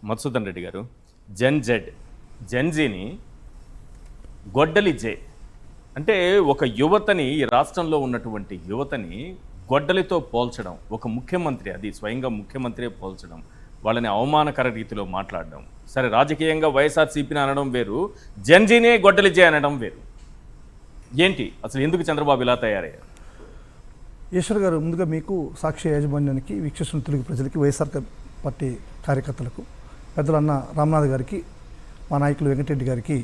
మధుసూదన్ రెడ్డి గారు, జెన్జీని గొడ్డలి జే అంటే ఒక యువతని, ఈ రాష్ట్రంలో ఉన్నటువంటి యువతని గొడ్డలితో పోల్చడం, ఒక ముఖ్యమంత్రి, అది స్వయంగా ముఖ్యమంత్రి పోల్చడం, వాళ్ళని అవమానకర రీతిలో మాట్లాడడం. సరే, రాజకీయంగా వైఎస్ఆర్సీపీని అనడం వేరు, జెన్జీనే గొడ్డలి జే అనడం వేరు. ఏంటి అసలు, ఎందుకు చంద్రబాబు ఇలా తయారయ్యారు? ఈశ్వర్ గారు, ముందుగా మీకు, సాక్షి యాజమాన్యానికి, వీక్షిస్తున్న తెలుగు ప్రజలకి, వైఎస్ఆర్ పార్టీ కార్యకర్తలకు, పెద్దలన్న రామనాథ్ గారికి, మా నాయకులు వెంకటరెడ్డి గారికి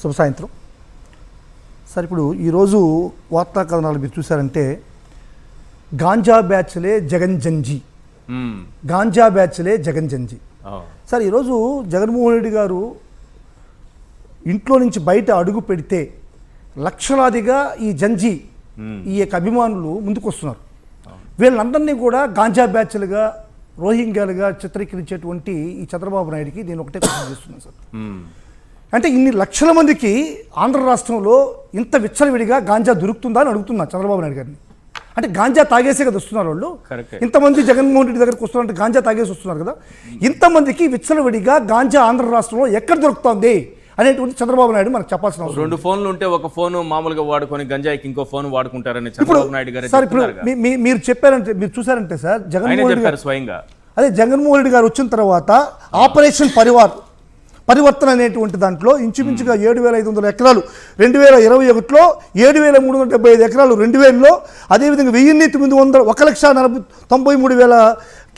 శుభ సాయంత్రం. సార్, ఇప్పుడు ఈరోజు వార్తా కథనాలు మీరు చూసారంటే, గాంజా బ్యాచ్లే జగన్ జంజీ, గాంజా బ్యాచ్లే జగన్ జంజీ. సార్, ఈరోజు జగన్మోహన్ రెడ్డి గారు ఇంట్లో నుంచి బయట అడుగు పెడితే లక్షలాదిగా ఈ జంజీ, ఈ యొక్క అభిమానులు ముందుకు వస్తున్నారు. వీళ్ళందరినీ కూడా గాంజా బ్యాచ్లుగా, రోహింగ్యాలుగా చిత్రీకరించేటువంటి ఈ చంద్రబాబు నాయుడికి నేను ఒకటే క్వశ్చన్ చేస్తున్నాను సార్. అంటే ఇన్ని లక్షల మందికి ఆంధ్ర రాష్ట్రంలో ఇంత విచ్చలవిడిగా గాంజా దొరుకుతుందా అని అడుగుతున్నా చంద్రబాబు నాయుడు గారిని. అంటే గాంజా తాగేసే కదా వస్తున్నారు వాళ్ళు. ఇంతమంది జగన్మోహన్ రెడ్డి దగ్గరికి వస్తున్నారంటే గాంజా తాగేసి వస్తున్నారు కదా. ఇంతమందికి విచ్చలవిడిగా గాంజా ఆంధ్ర రాష్ట్రంలో ఎక్కడ దొరుకుతుంది అనేటువంటి చంద్రబాబు నాయుడు మనకు చెప్పాల్సిన అవసరం. 2 ఫోన్లు ఉంటే ఒక ఫోన్ మామూలుగా వాడుకొని గంజాయికి ఇంకో ఫోన్ వాడుకుంటారని చంద్రబాబు నాయుడు గారు సార్, ఇప్పుడు మీరు చెప్పారంటే, మీరు చూసారంటే సార్, జగన్మోహన్ రెడ్డి గారు స్వయంగా జగన్మోహన్ రెడ్డి గారు వచ్చిన తర్వాత ఆపరేషన్ పరివర్తన అనేటువంటి దాంట్లో ఇంచుమించుగా 7,500 ఎకరాలు 2021లో, 7,375 ఎకరాలు 2000లో, అదేవిధంగా 1,993,000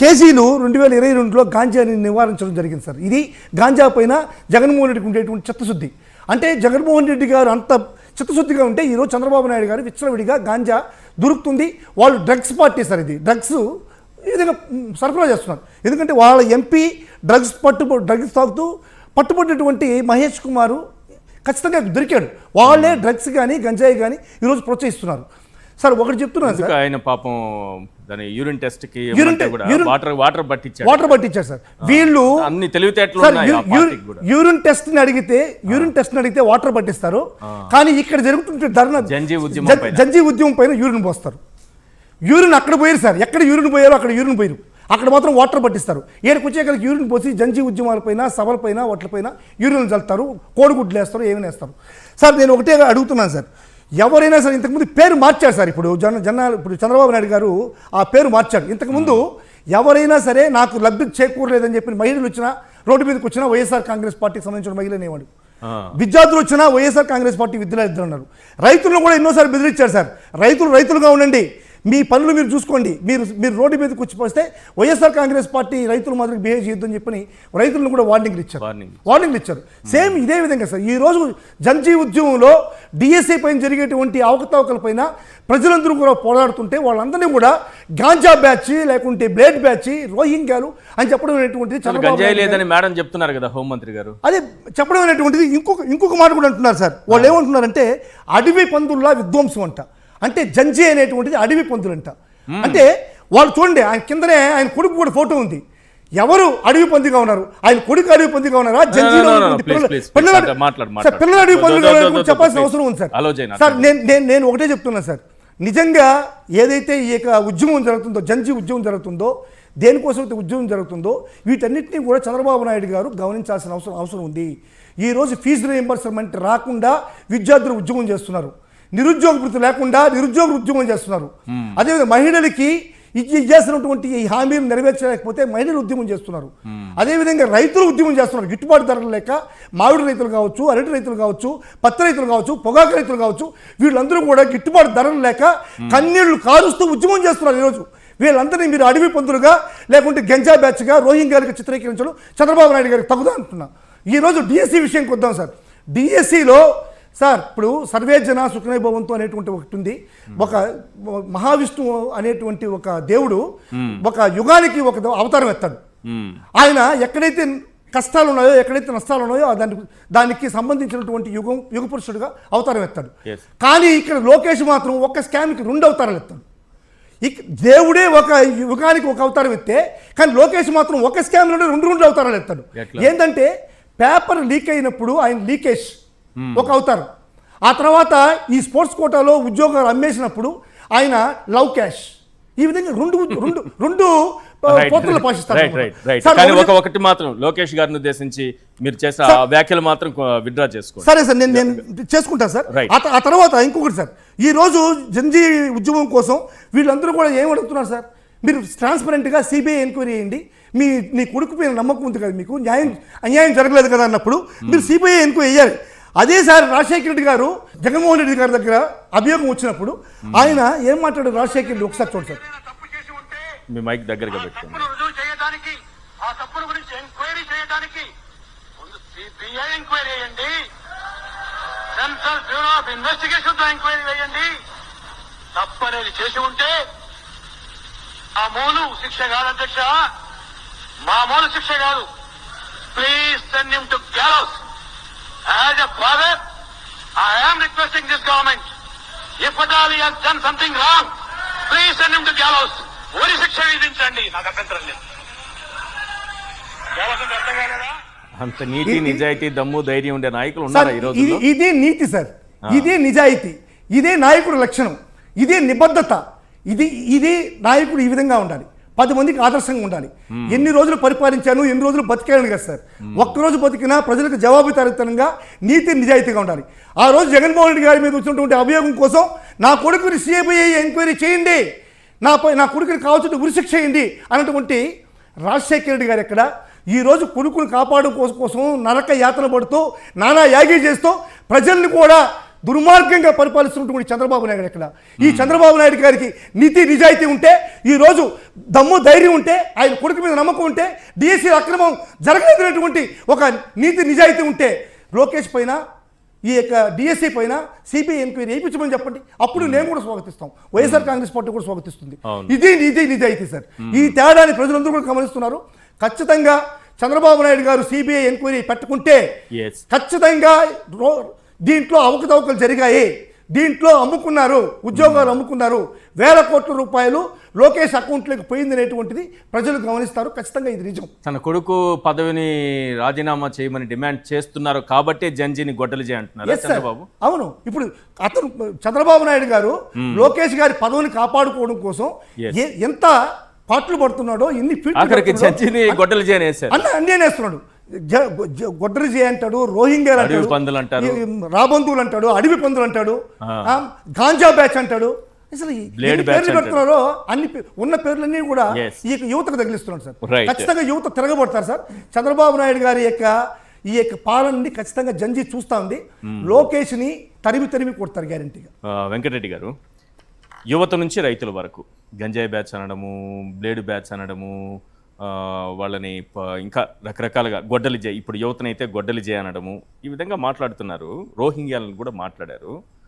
కేజీలు 2022లో గాంజాని నివారించడం జరిగింది సార్. ఇది గాంజా పైన జగన్మోహన్ రెడ్డికి ఉండేటువంటి చిత్తశుద్ధి. అంటే జగన్మోహన్ రెడ్డి గారు అంత చిత్తశుద్ధిగా ఉంటే ఈరోజు చంద్రబాబు నాయుడు గారు విచ్చలవిడిగా గాంజా దొరుకుతుంది. వాళ్ళు డ్రగ్స్ పార్టీ సార్, ఇది డ్రగ్స్ ఈ విధంగా సరఫరా చేస్తున్నారు. ఎందుకంటే వాళ్ళ ఎంపీ డ్రగ్స్ తాగుతూ పట్టుబడినటువంటి మహేష్ కుమారు ఖచ్చితంగా దొరికాడు. వాళ్ళే డ్రగ్స్ కానీ గంజాయి కానీ ఈరోజు ప్రోత్సహిస్తున్నారు సార్. ఒకటి చెప్తున్నాను సార్, ఆయన పాపం యూరిన్ టెస్ట్ కి వాటర్ పట్టించారు సార్. వీళ్ళు అన్ని తెలివితేటలు యూరిన్ టెస్ట్ ని అడిగితే వాటర్ పట్టిస్తారు. కానీ ఇక్కడ జరుగుతుంటే ధర్నా జంజీ ఉద్యమం పైన యూరిన్ పోస్తారు. యూరిన్ అక్కడ పోయారు సార్, ఎక్కడ యూరిన్ పోయారో అక్కడ యూరిన్ పోయారు, అక్కడ మాత్రం వాటర్ పట్టిస్తారు. ఏడుకు వచ్చేకలకి యూరిన్ పోసి జంజీ ఉద్యమాలపైన, సభలపైన, వాటిపైన యూరిన్ చల్లుతారు, కోడిగుడ్లు వేస్తారు, ఏమైనా వేస్తారు సార్. నేను ఒకటే అడుగుతున్నాను సార్, ఎవరైనా సరే ఇంతకుముందు పేరు మార్చారు సార్. ఇప్పుడు ఇప్పుడు చంద్రబాబు నాయుడు గారు ఆ పేరు మార్చాడు. ఇంతకుముందు ఎవరైనా సరే నాకు లబ్ధి చేకూరలేదని చెప్పిన మహిళలు వచ్చినా, రోడ్డు మీదకి వచ్చినా వైఎస్ఆర్ కాంగ్రెస్ పార్టీకి సంబంధించిన మహిళలు అనేవాడు. విద్యార్థులు వచ్చినా వైఎస్ఆర్ కాంగ్రెస్ పార్టీ విద్యార్థులు అన్నారు. రైతులను కూడా ఎన్నోసార్లు బెదిరించారు సార్. రైతులుగా ఉండండి, మీ పనులు మీరు చూసుకోండి, మీరు రోడ్డు మీదకి వచ్చి పోస్తే వైఎస్ఆర్ కాంగ్రెస్ పార్టీ రైతుల మాదిరి బిహేవ్ చేయొద్దని చెప్పని రైతులను కూడా వార్నింగ్లు ఇచ్చారు. సేమ్ ఇదే విధంగా సార్ ఈరోజు జంజీ ఉద్యమంలో డిఎస్సీ పైన జరిగేటువంటి అవకతవకల పైన ప్రజలందరూ కూడా పోరాడుతుంటే వాళ్ళందరినీ కూడా గాంజా బ్యాచ్, లేకుంటే బ్లేడ్ బ్యాచ్, రోహింగ్యాలు అని చెప్పడం అనేటువంటిది లేదని మేడం చెప్తున్నారు కదా హోంమంత్రి గారు. అదే చెప్పడం అనేటువంటిది ఇంకొక మాట కూడా అంటున్నారు సార్. వాళ్ళు ఏమంటున్నారంటే అడవి పందుల్లా విధ్వంసం అంట. అంటే జంజీ అనేటువంటిది అడవి పందులంట. అంటే వాళ్ళు చూడండి, ఆయన కిందనే ఆయన కొడుకు కూడా ఫోటో ఉంది. ఎవరు అడవి పందిగా ఉన్నారు? ఆయన కొడుకు అడవి పందిగా ఉన్నారా? జంజీలో పిల్లలు అడవి పందుగా చెప్పాల్సిన అవసరం ఉంది సార్. సార్, నేను ఒకటే చెప్తున్నా సార్, నిజంగా ఏదైతే ఈ యొక్క ఉద్యమం జరుగుతుందో, జంజీ ఉద్యమం జరుగుతుందో, దేనికోసం అయితే ఉద్యమం జరుగుతుందో, వీటన్నిటినీ కూడా చంద్రబాబు నాయుడు గారు గమనించాల్సిన అవసరం ఉంది. ఈరోజు ఫీజు రీయింబర్స్మెంట్ రాకుండా విద్యార్థులు ఉద్యమం చేస్తున్నారు. నిరుద్యోగ వృత్తి లేకుండా నిరుద్యోగ ఉద్యమం చేస్తున్నారు. అదేవిధంగా మహిళలకి ఇచ్చేసినటువంటి ఈ హామీలు నెరవేర్చలేకపోతే మహిళలు ఉద్యమం చేస్తున్నారు. అదేవిధంగా రైతులు ఉద్యమం చేస్తున్నారు. గిట్టుబాటు ధరలు లేక మామిడి రైతులు కావచ్చు, అరటి రైతులు కావచ్చు, పత్తి రైతులు కావచ్చు, పొగాకు రైతులు కావచ్చు, వీళ్ళందరూ కూడా గిట్టుబాటు ధరలు లేక కన్నీళ్లు కారుస్తూ ఉద్యమం చేస్తున్నారు. ఈరోజు వీళ్ళందరినీ మీరు అడవి పందులుగా, లేకుంటే గంజా బ్యాచ్గా, రోహింగ్యాలుగా చిత్రీకరించడం చంద్రబాబు నాయుడు గారికి తగుదా అంటున్నా. ఈరోజు డిఎస్సీ విషయంకి వద్దాం సార్. డిఎస్సీలో సార్, ఇప్పుడు సర్వే జన సుఖనే భవంతు అనేటువంటి ఒకటి ఉంది. ఒక మహావిష్ణువు అనేటువంటి ఒక దేవుడు ఒక యుగానికి ఒక అవతారం ఎత్తాడు. ఆయన ఎక్కడైతే కష్టాలు ఉన్నాయో, ఎక్కడైతే నష్టాలు ఉన్నాయో దానికి సంబంధించినటువంటి యుగ పురుషుడుగా అవతారం ఎత్తాడు. కానీ ఇక్కడ లోకేష్ మాత్రం ఒక స్కామ్కి 2 అవతారాలు ఎత్తాడు. దేవుడే ఒక యుగానికి ఒక అవతారం ఎత్తే, కానీ లోకేష్ మాత్రం ఒక స్కామ్లోనే 2 అవతారాలు ఎత్తాడు. ఏంటంటే పేపర్ లీక్ అయినప్పుడు ఆయన లీకేజ్ ఒక అవతారం, ఆ తర్వాత ఈ స్పోర్ట్స్ కోటాలో ఉద్యోగాలు అమ్మేసినప్పుడు ఆయన లవ్ క్యాష్. ఈ విధంగా రెండు పోత్రలు పోషిస్తారు. కానీ ఒకటి మాత్రం లోకేష్ గారిని ఉద్దేశించి మీరు చేసే ఆ వ్యాఖ్యలు మాత్రం విత్డ్రా చేసుకోండి. సరే సార్, నేను చేసుకుంటాను సార్. ఆ తర్వాత ఇంకొకటి సార్, ఈ రోజు జంజీ ఉద్యమం కోసం వీళ్ళందరూ కూడా ఏం అడుగుతున్నారు సార్, మీరు ట్రాన్స్పరెంట్గా సిబిఐ ఎంక్వైరీ చేయండి, నీ కొడుకు పైన నమ్మకం ఉంది కదా, మీకు అన్యాయం జరగలేదు కదా అన్నప్పుడు మీరు సిబిఐ ఎంక్వైరీ చేయాలి. అదే సార్ రాజశేఖర రెడ్డి గారు జగన్మోహన్ రెడ్డి గారి దగ్గర అభియోగం వచ్చినప్పుడు ఆయన ఏం మాట్లాడారు రాజశేఖర రెడ్డి ఒకసారి చూడండి సార్. మీ మైక్ దగ్గరగా పెట్టుకోండి. ఆ తప్పుల గురించి ఎంక్వైరీ చేయడానికి ముందు సిబిఐ ఎంక్వైరీ చేయండి, సెంట్రల్ బ్యూరో ఆఫ్ ఇన్వెస్టిగేషన్ తో ఎంక్వైరీ చేయండి. తప్పు అనేది చేసి ఉంటే మామూలు శిక్ష కాదు అధ్యక్ష, మామూలు శిక్ష కాదు. Please send him to gallows. As a father I am requesting this government, if at all he has done something wrong, please send him to gallows. ఊరి శిక్ష విధించండి, నాకు అభ్యంతరం లేదు. అంత నీతి నిజాయితీ దమ్ము ధైర్యం ఉండే నాయకులు ఉన్నారు ఈ రోజు. ఇదే నీతి సార్, ఇదే నిజాయితీ, ఇదే నాయకుడు లక్షణం, ఇదే నిబద్ధత, ఇది నాయకుడు ఈ విధంగా ఉండాలి, 10 మందికి ఆదర్శంగా ఉండాలి. ఎన్ని రోజులు పరిపాలించాను, ఎన్ని రోజులు బతికాను కదా సార్, ఒక్కరోజు బతికినా ప్రజలకు జవాబుదారీతనంగా నీతి నిజాయితీగా ఉండాలి. ఆ రోజు జగన్మోహన్ రెడ్డి గారి మీద వచ్చినటువంటి అభియోగం కోసం నా కొడుకుని సిబిఐ ఎంక్వైరీ చేయండి, నా కొడుకుని కావాల్సిన ఉరిశిక్ష చేయండి అన్నటువంటి రాజశేఖర రెడ్డి గారు ఎక్కడ? ఈరోజు కొడుకుని కాపాడడం కోసం నరక యాతన పడుతూ నానా యాగి చేస్తూ ప్రజల్ని కూడా దుర్మార్గంగా పరిపాలిస్తున్నటువంటి చంద్రబాబు నాయుడు ఎక్కడ? ఈ చంద్రబాబు నాయుడు గారికి నీతి నిజాయితీ ఉంటే, ఈరోజు దమ్ము ధైర్యం ఉంటే, ఆయన కొడుకు మీద నమ్మకం ఉంటే, డిఎస్సీ అక్రమం జరగలేదనేటువంటి ఒక నీతి నిజాయితీ ఉంటే, లోకేష్ పైన ఈ యొక్క డిఎస్సీ పైన సిబిఐ ఎంక్వైరీ వేయించమని చెప్పండి, అప్పుడు నేను కూడా స్వాగతిస్తాం, వైఎస్ఆర్ కాంగ్రెస్ పార్టీ కూడా స్వాగతిస్తుంది. ఇది నిజాయితీ సార్. ఈ తేడాని ప్రజలందరూ కూడా గమనిస్తున్నారు. ఖచ్చితంగా చంద్రబాబు నాయుడు గారు సిబిఐ ఎంక్వైరీ పెట్టుకుంటే ఖచ్చితంగా దీంట్లో అవకతవకలు జరిగాయి, దీంట్లో అమ్ముకున్నారు, ఉద్యోగాలు అమ్ముకున్నారు, వేల కోట్ల రూపాయలు లోకేష్ అకౌంట్లోకి పోయింది అనేటువంటిది ప్రజలు గమనిస్తారు. ఖచ్చితంగా ఇది నిజం. తన కొడుకు పదవిని రాజీనామా చేయమని డిమాండ్ చేస్తున్నారు కాబట్టి జంజీని గొడ్డలి చేయంటున్నారు చంద్రబాబు. అవును, ఇప్పుడు అతను చంద్రబాబు నాయుడు గారు లోకేష్ గారి పదవిని కాపాడుకోవడం కోసం ఎంత పాటలు పడుతున్నాడో, ఎన్ని గొడ్డలి చేయనేస్తాడు, అన్నేస్తున్నాడు. గొడ్డలి చేయ అంటాడు, రోహింగ్యా అంటాడు, రాబందువులు అంటాడు, అడవి పందులు అంటాడు, గాంజా బ్యాచ్ అంటాడు. అసలు పేర్లు పెడుతున్నారో అన్ని ఉన్న పేర్లన్నీ కూడా ఈ యువతకు తగిలిస్తున్నాడు సార్. ఖచ్చితంగా యువత తిరగబడతారు సార్. చంద్రబాబు నాయుడు గారి ఈ యొక్క పాలనని ఖచ్చితంగా జంజీ చూస్తా ఉంది. లోకేష్ ని తరిమి కొడతారు గ్యారెంటీగా. వెంకటరెడ్డి గారు, యువత నుంచి రైతుల వరకు గంజాయి బ్యాచ్ అనడము, బ్లేడ్ బ్యాచ్ అనడము, వాళ్ళని ఇంకా రకరకాలుగా గొడ్డలి చేయి, ఇప్పుడు యువతనైతే గొడ్డలి చేయి అనడము, ఈ విధంగా మాట్లాడుతున్నారు. రోహింగ్యాలను కూడా మాట్లాడారు.